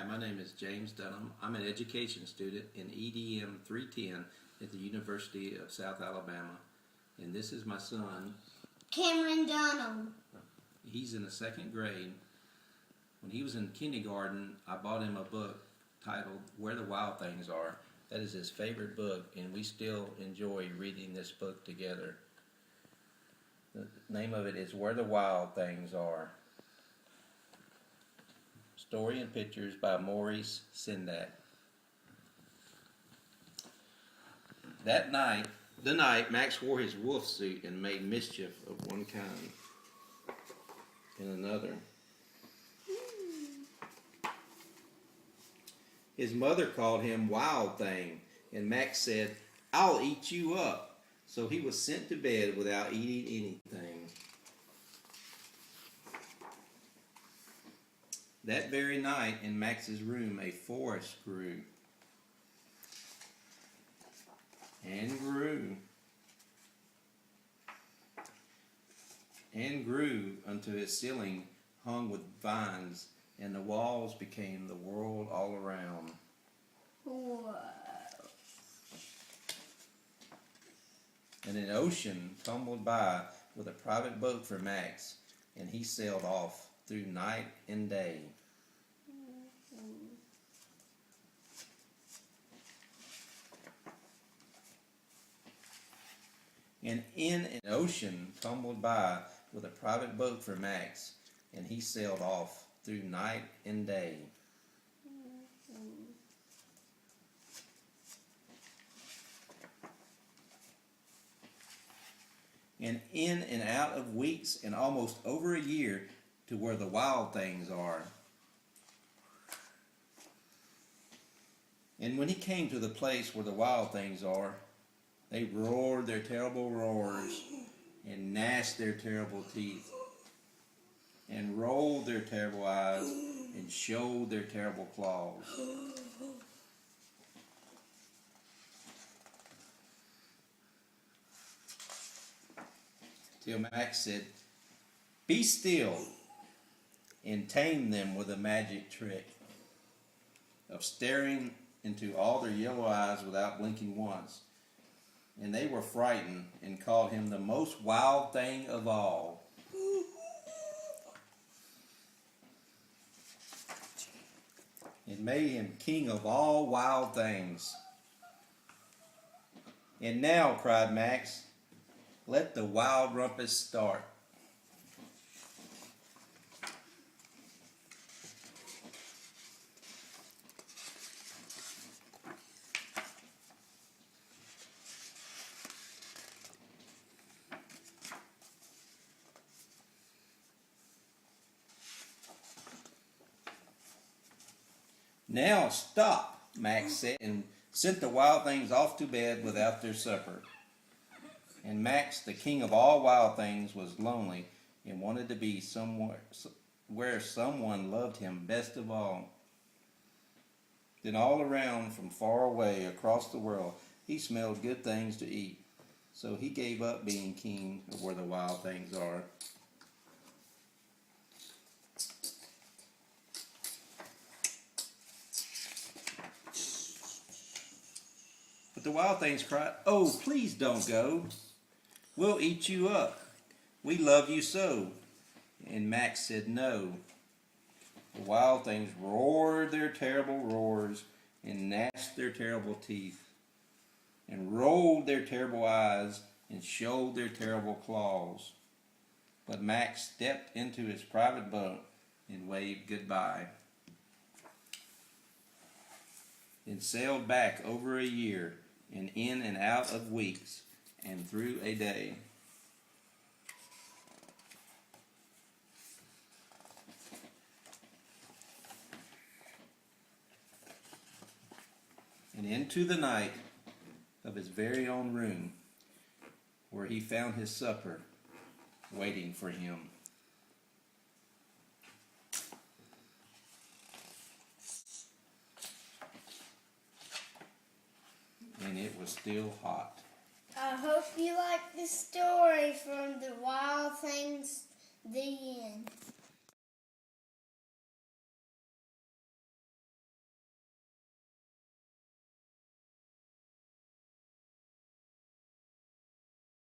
my name is James Dunham. I'm an education student in EDM 310 at the University of South Alabama. And this is my son, Cameron Dunham. He's in the second grade. When he was in kindergarten, I bought him a book titled Where the Wild Things Are. That is his favorite book, and we still enjoy reading this book together. The name of it is Where the Wild Things Are. Story and pictures by Maurice Sendak. The night Max wore his wolf suit and made mischief of one kind and another. His mother called him Wild Thing, and Max said, "I'll eat you up." So he was sent to bed without eating anything. That very night, in Max's room, a forest grew and grew and grew until its ceiling hung with vines, and the walls became the world all around. Whoa. And an ocean tumbled by with a private boat for Max, and he sailed off through night and day. And in an ocean tumbled by with a private boat for Max, and he sailed off through night and day. And in and out of weeks and almost over a year to where the wild things are. And when he came to the place where the wild things are, they roared their terrible roars and gnashed their terrible teeth and rolled their terrible eyes and showed their terrible claws. Till Max said, "Be still," and tamed them with a magic trick of staring into all their yellow eyes without blinking once. And they were frightened and called him the most wild thing of all. It made him king of all wild things. "And now," cried Max, "let the wild rumpus start." "Now stop," Max said, and sent the wild things off to bed without their supper. And Max, the king of all wild things, was lonely and wanted to be somewhere where someone loved him best of all. Then all around, from far away across the world, he smelled good things to eat. So he gave up being king of where the wild things are. But the wild things cried, "Oh, please don't go. We'll eat you up. We love you so." And Max said no. The wild things roared their terrible roars and gnashed their terrible teeth and rolled their terrible eyes and showed their terrible claws. But Max stepped into his private boat and waved goodbye and sailed back over a year and in and out of weeks and through a day. And into the night of his very own room, where he found his supper waiting for him. And it was still hot. I hope you like the story from The Wild Things, the end.